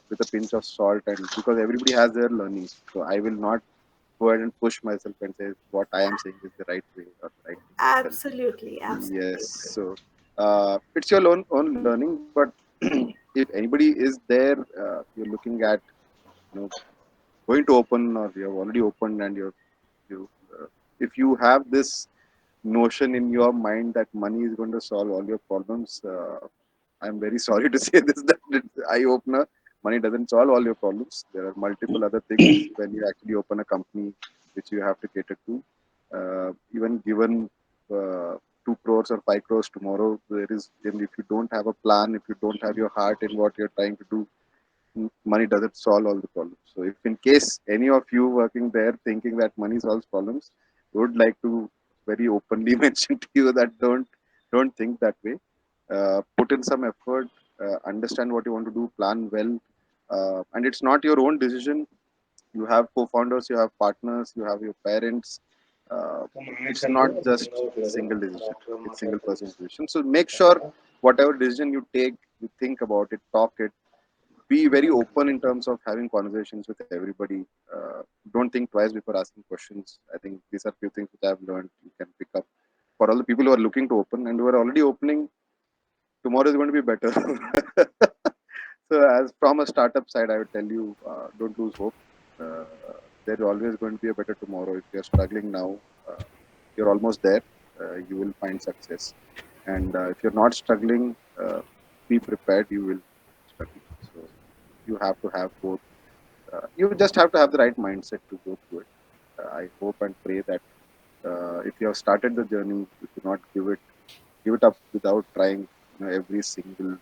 with a pinch of salt, and because everybody has their learnings, so I will not go ahead and push myself and say what I am saying is the right way or the right thing to tell. Absolutely, Yes, absolutely. so it's your own learning, but if anybody is there, you're looking at, you know, going to open, or you have already opened, and you if you have this notion in your mind that money is going to solve all your problems, I'm very sorry to say this, that it's eye opener. Money doesn't solve all your problems. There are multiple other things when you actually open a company which you have to cater to. Even given 2 crores or 5 crores tomorrow, there is, then if you don't have a plan, if you don't have your heart in what you're trying to do, money doesn't solve all the problems. So, if in case any of you working there thinking that money solves problems, would like to very openly mention to you that don't think that way. Put in some effort, understand what you want to do, plan well, and it's not your own decision. You have co-founders, you have partners, you have your parents. It's not just single decision; it's single person's decision. So make sure whatever decision you take, you think about it, talk it, be very open in terms of having conversations with everybody. Don't think twice before asking questions. I think these are few things which I've learned you can pick up for all the people who are looking to open and who are already opening. Tomorrow is going to be better. So, as from a startup side, I would tell you, don't lose hope. Uh, there's always going to be a better tomorrow. If you're struggling now, you're almost there. You will find success. And if you're not struggling, be prepared. You will struggle. So you have to have both. You just have to have the right mindset to go through it. I hope and pray that if you have started the journey, you do not give it up without trying, every single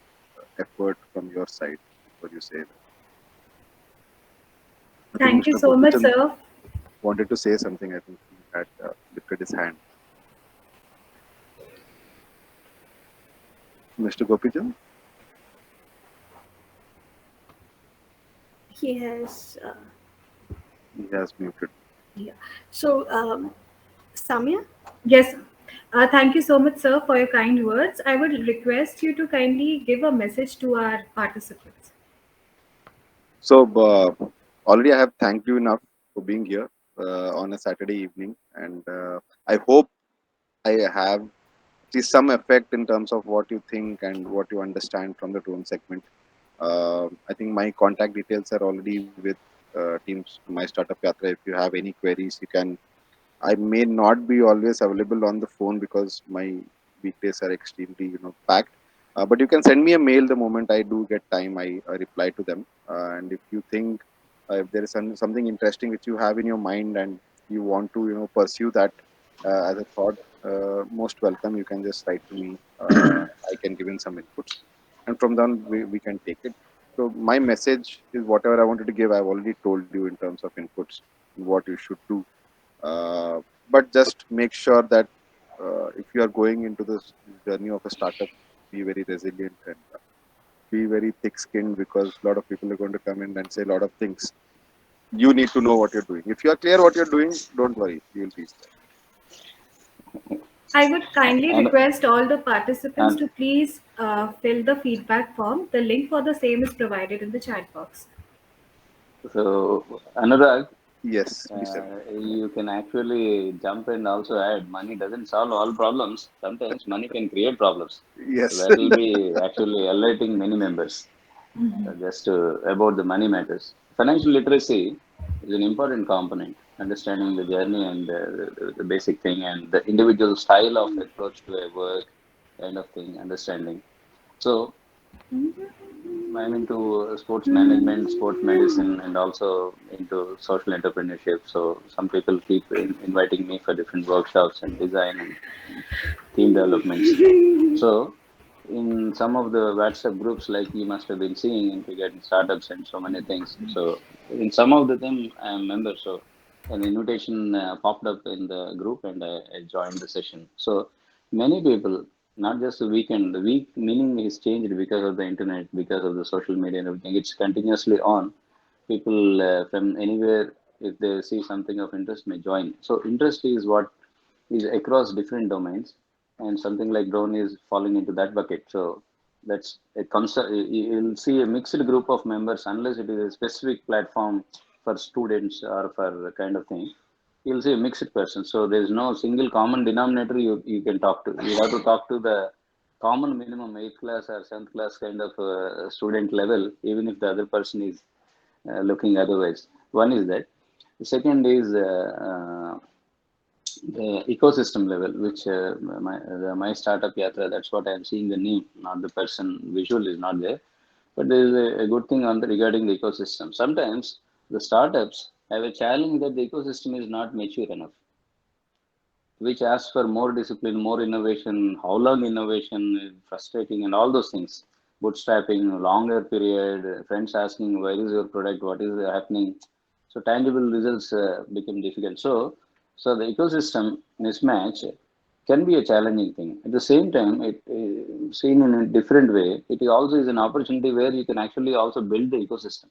effort from your side before you say that. I think Thank you Mr. so much, Gopichand sir. wanted to say something. I think he had lifted his hand. Mr. Gopichand, He has, he has muted. yeah. So, Samya, Yes. Thank you so much, sir, for your kind words. I would request you to kindly give a message to our participants. So already I have thanked you enough for being here on a Saturday evening, and I hope I have at least some effect in terms of what you think and what you understand from the drone segment. I think my contact details are already with teams my startup yatra. If you have any queries, you can. I may not be always available on the phone because my weekdays are extremely, packed. But you can send me a mail the moment I do get time. I reply to them. And if you think if there is something interesting which you have in your mind and you want to, pursue that as a thought, most welcome. You can just write to me. I can give in some inputs, and from then we can take it. So my message is whatever I wanted to give. I've already told you in terms of inputs, what you should do, but just make sure that if you are going into this journey of a startup, be very resilient and be very thick skinned, because a lot of people are going to come in and say a lot of things. You need to know what you're doing. If you are clear what you're doing, don't worry, you'll reach there. I would kindly And request all the participants and to please fill the feedback form. The link for the same is provided in the chat box. so Anurag, Yes, please tell me. you can actually jump and also add money doesn't solve all problems. Sometimes money can create problems. So Yes. that will be actually alerting many members just about the money matters. Financial literacy is an important component, understanding the journey and the basic thing and the individual style of approach to a work kind of thing, understanding. So I'm into sports management, sports medicine, and also into social entrepreneurship. So some people keep inviting me for different workshops and design and team developments. So in some of the WhatsApp groups, like you must have been seeing into getting startups and so many things. So in some of the them I'm a member. So an invitation popped up in the group and I joined the session. So many people, not just the weekend, the week meaning is changed because of the internet, because of the social media and everything. It's continuously on. People from anywhere, if they see something of interest, may join. So interest is what is across different domains. and something like drone is falling into that bucket. So that's a concern. You'll see a mixed group of members unless it is a specific platform for students or for kind of thing. You'll see a mixed person. So there is no single common denominator you can talk to. You have to talk to the common minimum 8th class or 7th class kind of student level, even if the other person is looking otherwise. One is that. The second is the ecosystem level, which my startup yatra. That's what I'm seeing the name, not the person. Visual is not there, but there is a good thing on the regarding the ecosystem. Sometimes the startups have a challenge that the ecosystem is not mature enough, which asks for more discipline, more innovation. How long innovation is frustrating, and all those things. Bootstrapping, longer period, friends asking, where is your product, what is happening? So tangible results become difficult. So the ecosystem mismatch can be a challenging thing. At the same time, it seen in a different way, it also is an opportunity where you can actually also build the ecosystem.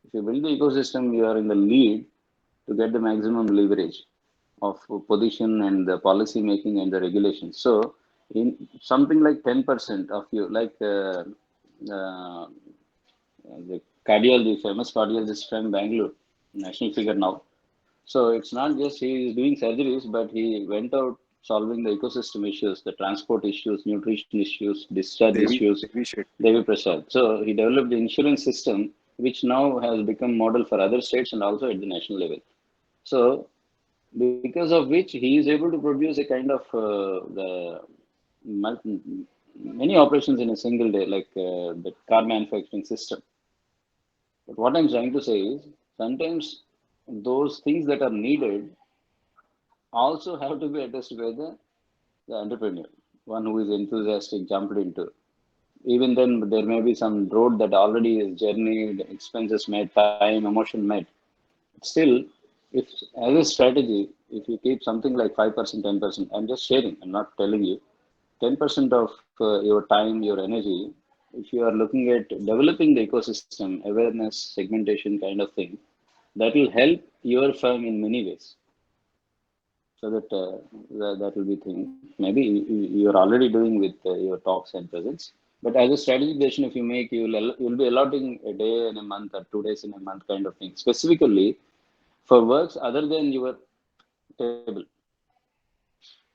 If you build the ecosystem, you are in the lead to get the maximum leverage of position and the policy making and the regulations. So, in something like 10% of you, like uh, the famous cardiologist from Bangalore, national figure now. So it's not just he is doing surgeries, but he went out solving the ecosystem issues, the transport issues, nutrition issues, discharge issues, Devi Shetty. Devi Prasad. So he developed the insurance system, which now has become model for other states and also at the national level. So because of which he is able to produce a kind of the many operations in a single day, like the car manufacturing system. But what I'm trying to say is sometimes those things that are needed also have to be addressed by the entrepreneur, one who is enthusiastic, jumped into. Even then, there may be some road that already is journeyed, expenses made, time, emotion made. Still, if as a strategy, if you keep something like 5%, 10%, I'm just sharing, I'm not telling you, 10% of your time, your energy, if you are looking at developing the ecosystem, awareness, segmentation kind of thing, that will help your firm in many ways. So that will be thing. Maybe you're already doing with your talks and presence. But as a strategic decision, if you make, you'll be allotting a day in a month or 2 days in a month kind of thing, specifically for works other than your table.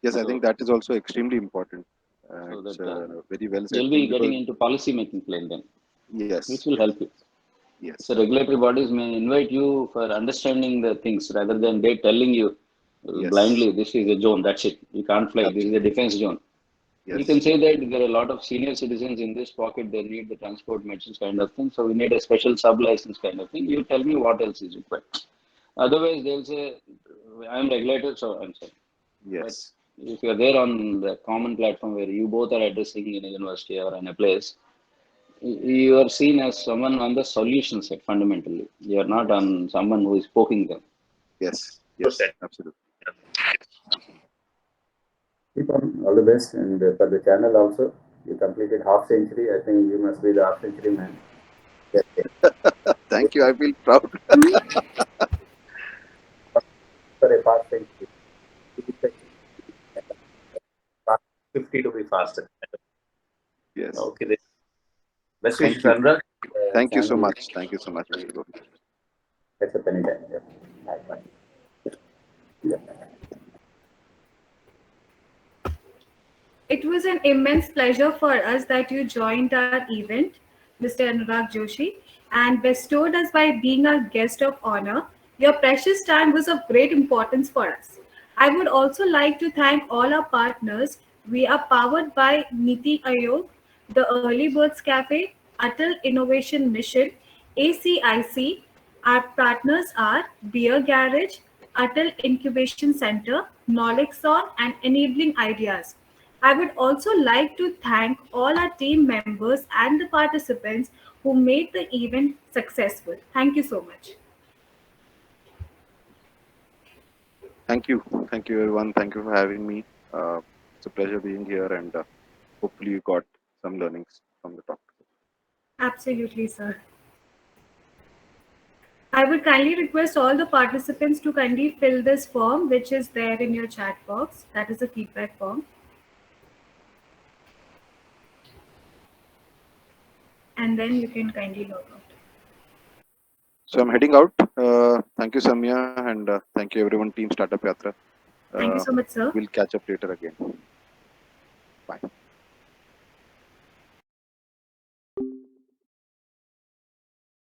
Yes, I So think that is also extremely important. so It's that a very well said you'll thing be because getting into policy making plan then, yes, which will yes, help you. So yes, regulatory bodies may invite you for understanding the things rather than they telling you yes, blindly, this is a zone, that's it. You can't fly. This is a absolutely, defense zone. You can yes, say that there are a lot of senior citizens in this pocket, they need the transport medicines kind of thing. So we need a special sub license kind of thing. You tell me what else is required. Otherwise, they'll say, I'm regulated, so I'm saying. But yes, if you're there on the common platform where you both are addressing in a university or in a place, you are seen as someone on the solution set fundamentally. You are not yes, on someone who is poking them. yes, yes, absolutely. Keep on all the best, and for the channel also, you completed half century. I think you must be the half century man. Yes, yes. Thank you. I feel proud. For a fast century, it is like 50 to be faster. Yes. Okay, best Thank wishes, you. Anurag. Thank you so Channel, much. Thank you so much, Mr. Rohit. that's a penny time. Yeah. Bye bye. Yeah. It was an immense pleasure for us that you joined our event, Mr. Anurag Joshi, and bestowed us by being our guest of honor. Your precious time was of great importance for us. I would also like to thank all our partners. We are powered by Niti Aayog, the Early Birds Cafe, Atal Innovation Mission, ACIC. Our partners are Beer Garage, Atal Incubation Center, Knowlexon, and Enabling Ideas. I would also like to thank all our team members and the participants who made the event successful. Thank you so much. Thank you. Thank you, everyone. Thank you for having me. It's a pleasure being here, and hopefully, you got some learnings from the talk. Absolutely, sir. I would kindly request all the participants to kindly fill this form, which is there in your chat box. That is a feedback form. and then you can kindly log out. So I'm heading out. Thank you, Samya, and thank you, everyone, Team Startup Yatra. Thank you so much, sir. We'll catch up later again. Bye.